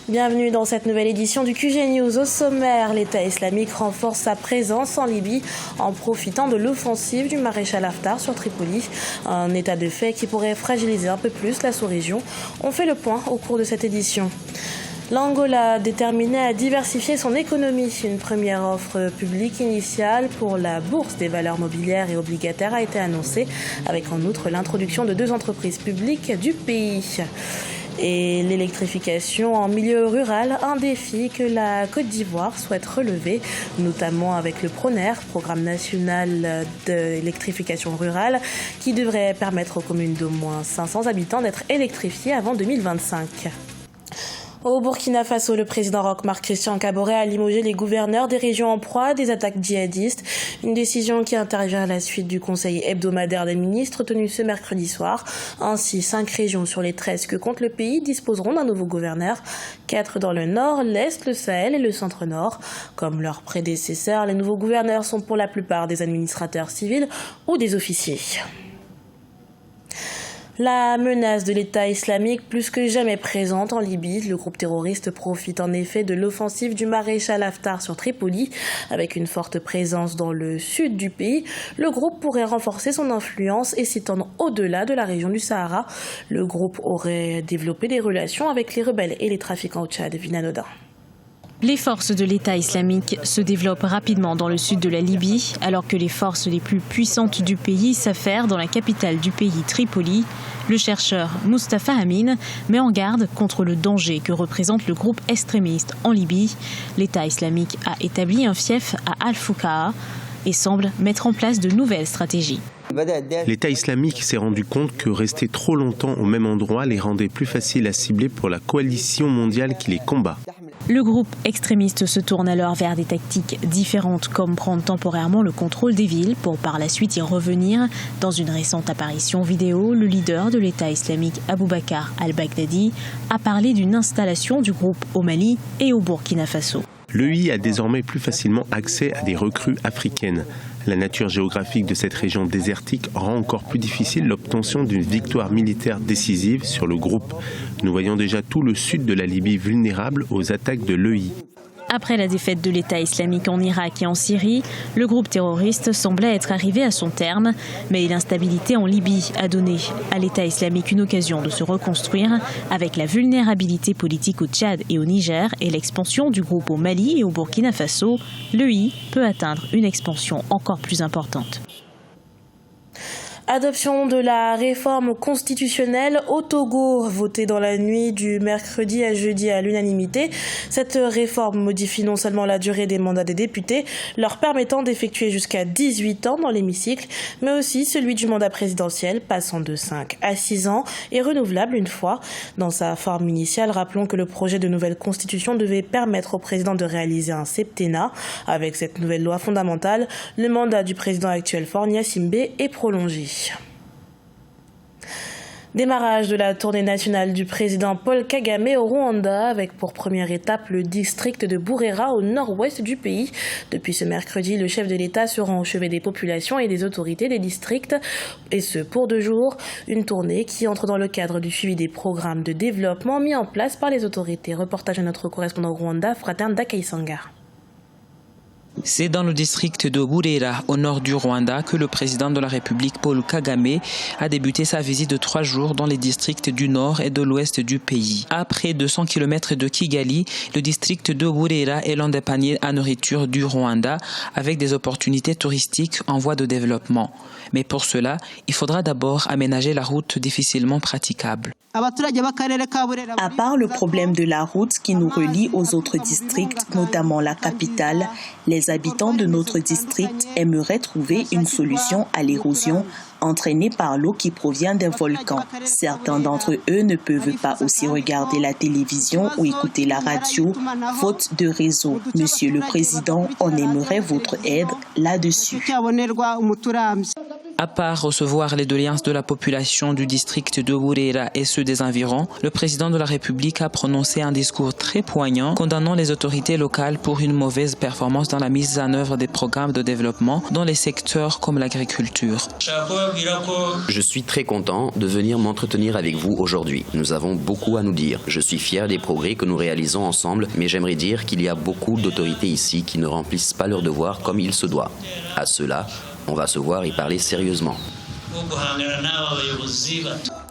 Bienvenue dans cette nouvelle édition du QG News. Au sommaire, l'État islamique renforce sa présence en Libye en profitant de l'offensive du maréchal Haftar sur Tripoli. Un état de fait qui pourrait fragiliser un peu plus la sous-région. On fait le point au cours de cette édition. L'Angola déterminé à diversifier son économie. Une première offre publique initiale pour la bourse des valeurs mobilières et obligataires a été annoncée, avec en outre l'introduction de 2 entreprises publiques du pays. Et l'électrification en milieu rural, un défi que la Côte d'Ivoire souhaite relever, notamment avec le PRONER, Programme national d'électrification rurale, qui devrait permettre aux communes d'au moins 500 habitants d'être électrifiées avant 2025. Au Burkina Faso, le président Roch Marc Christian Kaboré a limogé les gouverneurs des régions en proie à des attaques djihadistes. Une décision qui intervient à la suite du conseil hebdomadaire des ministres tenu ce mercredi soir. Ainsi, 5 régions sur les 13 que compte le pays disposeront d'un nouveau gouverneur. 4 dans le nord, l'est, le Sahel et le centre-nord. Comme leurs prédécesseurs, les nouveaux gouverneurs sont pour la plupart des administrateurs civils ou des officiers. La menace de l'État islamique plus que jamais présente en Libye. Le groupe terroriste profite en effet de l'offensive du maréchal Haftar sur Tripoli. Avec une forte présence dans le sud du pays, le groupe pourrait renforcer son influence et s'étendre au-delà de la région du Sahara. Le groupe aurait développé des relations avec les rebelles et les trafiquants au Tchad. Vinanodin. Les forces de l'État islamique se développent rapidement dans le sud de la Libye, alors que les forces les plus puissantes du pays s'affairent dans la capitale du pays, Tripoli. Le chercheur Mustafa Amin met en garde contre le danger que représente le groupe extrémiste en Libye. L'État islamique a établi un fief à Al-Foukaa et semble mettre en place de nouvelles stratégies. L'État islamique s'est rendu compte que rester trop longtemps au même endroit les rendait plus faciles à cibler pour la coalition mondiale qui les combat. Le groupe extrémiste se tourne alors vers des tactiques différentes, comme prendre temporairement le contrôle des villes pour par la suite y revenir. Dans une récente apparition vidéo, le leader de l'État islamique Aboubacar al-Baghdadi a parlé d'une installation du groupe au Mali et au Burkina Faso. L'EI a désormais plus facilement accès à des recrues africaines. La nature géographique de cette région désertique rend encore plus difficile l'obtention d'une victoire militaire décisive sur le groupe. Nous voyons déjà tout le sud de la Libye vulnérable aux attaques de l'EI. Après la défaite de l'État islamique en Irak et en Syrie, le groupe terroriste semblait être arrivé à son terme, mais l'instabilité en Libye a donné à l'État islamique une occasion de se reconstruire avec la vulnérabilité politique au Tchad et au Niger et l'expansion du groupe au Mali et au Burkina Faso. L'EI peut atteindre une expansion encore plus importante. Adoption de la réforme constitutionnelle au Togo, votée dans la nuit du mercredi à jeudi à l'unanimité. Cette réforme modifie non seulement la durée des mandats des députés, leur permettant d'effectuer jusqu'à 18 ans dans l'hémicycle, mais aussi celui du mandat présidentiel, passant de 5 à 6 ans et renouvelable une fois. Dans sa forme initiale, rappelons que le projet de nouvelle constitution devait permettre au président de réaliser un septennat. Avec cette nouvelle loi fondamentale, le mandat du président actuel Faure Gnassingbé est prolongé. Démarrage de la tournée nationale du président Paul Kagame au Rwanda avec pour première étape le district de Burera au nord-ouest du pays. Depuis ce mercredi, le chef de l'État se rend au chevet des populations et des autorités des districts, et ce pour 2 jours. Une tournée qui entre dans le cadre du suivi des programmes de développement mis en place par les autorités. Reportage de notre correspondant au Rwanda, Fraterne Dakaisanga. C'est dans le district de Burera, au nord du Rwanda, que le président de la République, Paul Kagame, a débuté sa visite de 3 jours dans les districts du nord et de l'ouest du pays. À près de 200 km de Kigali, le district de Burera est l'un des paniers à nourriture du Rwanda, avec des opportunités touristiques en voie de développement. Mais pour cela, il faudra d'abord aménager la route difficilement praticable. À part le problème de la route qui nous relie aux autres districts, notamment la capitale, les habitants de notre district aimeraient trouver une solution à l'érosion entraînée par l'eau qui provient d'un volcan. Certains d'entre eux ne peuvent pas aussi regarder la télévision ou écouter la radio, faute de réseau. Monsieur le Président, on aimerait votre aide là-dessus. À part recevoir les doléances de la population du district de Burera et ceux des environs, le président de la République a prononcé un discours très poignant condamnant les autorités locales pour une mauvaise performance dans la mise en œuvre des programmes de développement dans les secteurs comme l'agriculture. Je suis très content de venir m'entretenir avec vous aujourd'hui. Nous avons beaucoup à nous dire. Je suis fier des progrès que nous réalisons ensemble, mais j'aimerais dire qu'il y a beaucoup d'autorités ici qui ne remplissent pas leur devoir comme il se doit. À cela, on va se voir et parler sérieusement.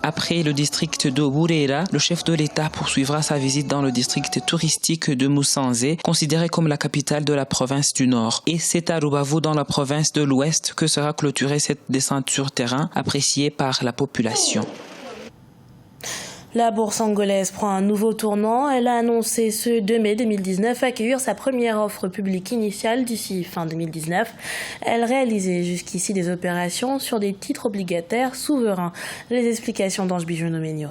Après le district de Burera, le chef de l'État poursuivra sa visite dans le district touristique de Musanze, considéré comme la capitale de la province du Nord. Et c'est à Rubavu, dans la province de l'Ouest, que sera clôturée cette descente sur terrain appréciée par la population. La bourse angolaise prend un nouveau tournant. Elle a annoncé ce 2 mai 2019 accueillir sa première offre publique initiale d'ici fin 2019. Elle réalisait jusqu'ici des opérations sur des titres obligataires souverains. Les explications d'Ange Bijono-Ménio.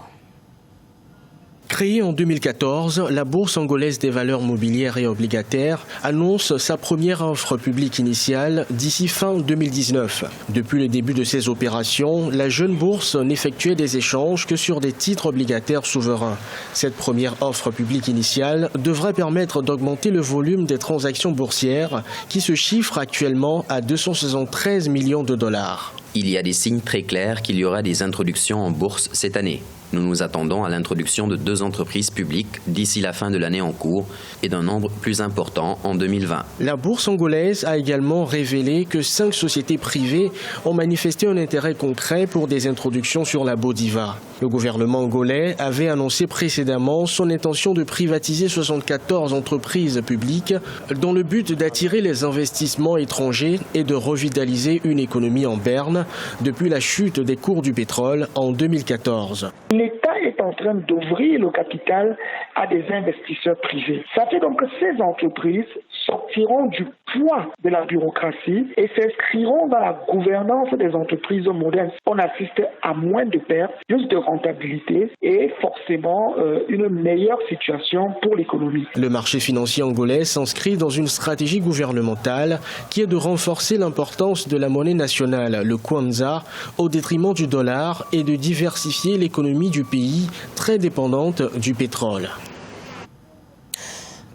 Créée en 2014, la Bourse angolaise des valeurs mobilières et obligataires annonce sa première offre publique initiale d'ici fin 2019. Depuis le début de ces opérations, la jeune bourse n'effectuait des échanges que sur des titres obligataires souverains. Cette première offre publique initiale devrait permettre d'augmenter le volume des transactions boursières qui se chiffrent actuellement à 273 millions de dollars. Il y a des signes très clairs qu'il y aura des introductions en bourse cette année. Nous nous attendons à l'introduction de 2 entreprises publiques d'ici la fin de l'année en cours et d'un nombre plus important en 2020. La bourse angolaise a également révélé que 5 sociétés privées ont manifesté un intérêt concret pour des introductions sur la Bodiva. Le gouvernement angolais avait annoncé précédemment son intention de privatiser 74 entreprises publiques dans le but d'attirer les investissements étrangers et de revitaliser une économie en berne depuis la chute des cours du pétrole en 2014. L'État est en train d'ouvrir le capital à des investisseurs privés. Ça fait donc que ces entreprises sortiront du poids de la bureaucratie et s'inscriront dans la gouvernance des entreprises modernes. On assiste à moins de pertes, plus de rentabilité et forcément une meilleure situation pour l'économie. Le marché financier angolais s'inscrit dans une stratégie gouvernementale qui est de renforcer l'importance de la monnaie nationale, le kwanza, au détriment du dollar et de diversifier l'économie du pays très dépendante du pétrole.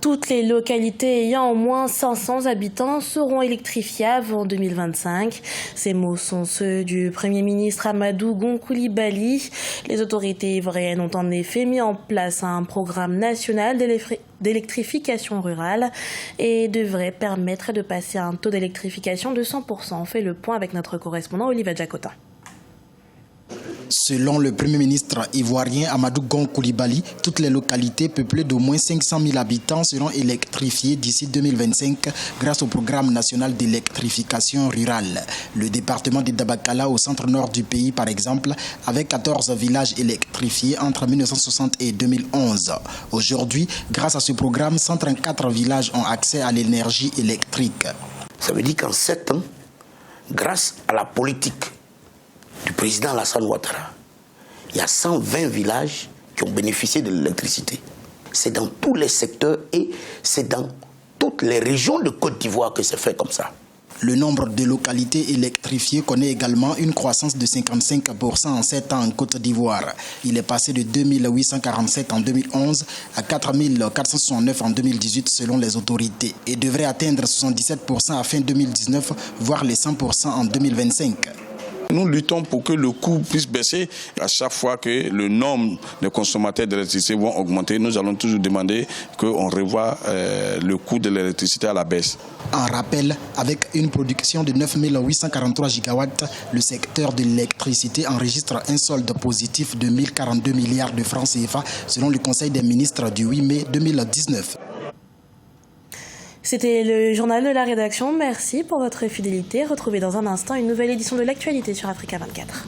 Toutes les localités ayant au moins 500 habitants seront électrifiées avant 2025. Ces mots sont ceux du Premier ministre Amadou Gon Coulibaly. Les autorités ivoiriennes ont en effet mis en place un programme national d'électrification rurale et devrait permettre de passer à un taux d'électrification de 100%. On fait le point avec notre correspondant Olivier Djakotin. Selon le Premier ministre ivoirien Amadou Gon Coulibaly, toutes les localités peuplées d'au moins 500 000 habitants seront électrifiées d'ici 2025 grâce au programme national d'électrification rurale. Le département de Dabakala au centre-nord du pays, par exemple, avec 14 villages électrifiés entre 1960 et 2011. Aujourd'hui, grâce à ce programme, 134 villages ont accès à l'énergie électrique. Ça veut dire qu'en 7 ans, grâce à la politique du président Alassane Ouattara, il y a 120 villages qui ont bénéficié de l'électricité. C'est dans tous les secteurs et c'est dans toutes les régions de Côte d'Ivoire que c'est fait comme ça. Le nombre de localités électrifiées connaît également une croissance de 55% en 7 ans en Côte d'Ivoire. Il est passé de 2847 en 2011 à 4469 en 2018 selon les autorités et devrait atteindre 77% à fin 2019, voire les 100% en 2025. Nous luttons pour que le coût puisse baisser. À chaque fois que le nombre de consommateurs d'électricité vont augmenter, nous allons toujours demander qu'on revoie le coût de l'électricité à la baisse. En rappel, avec une production de 9 843 gigawatts, le secteur de l'électricité enregistre un solde positif de 1042 milliards de francs CFA selon le Conseil des ministres du 8 mai 2019. C'était le journal de la rédaction. Merci pour votre fidélité. Retrouvez dans un instant une nouvelle édition de l'actualité sur Africa 24.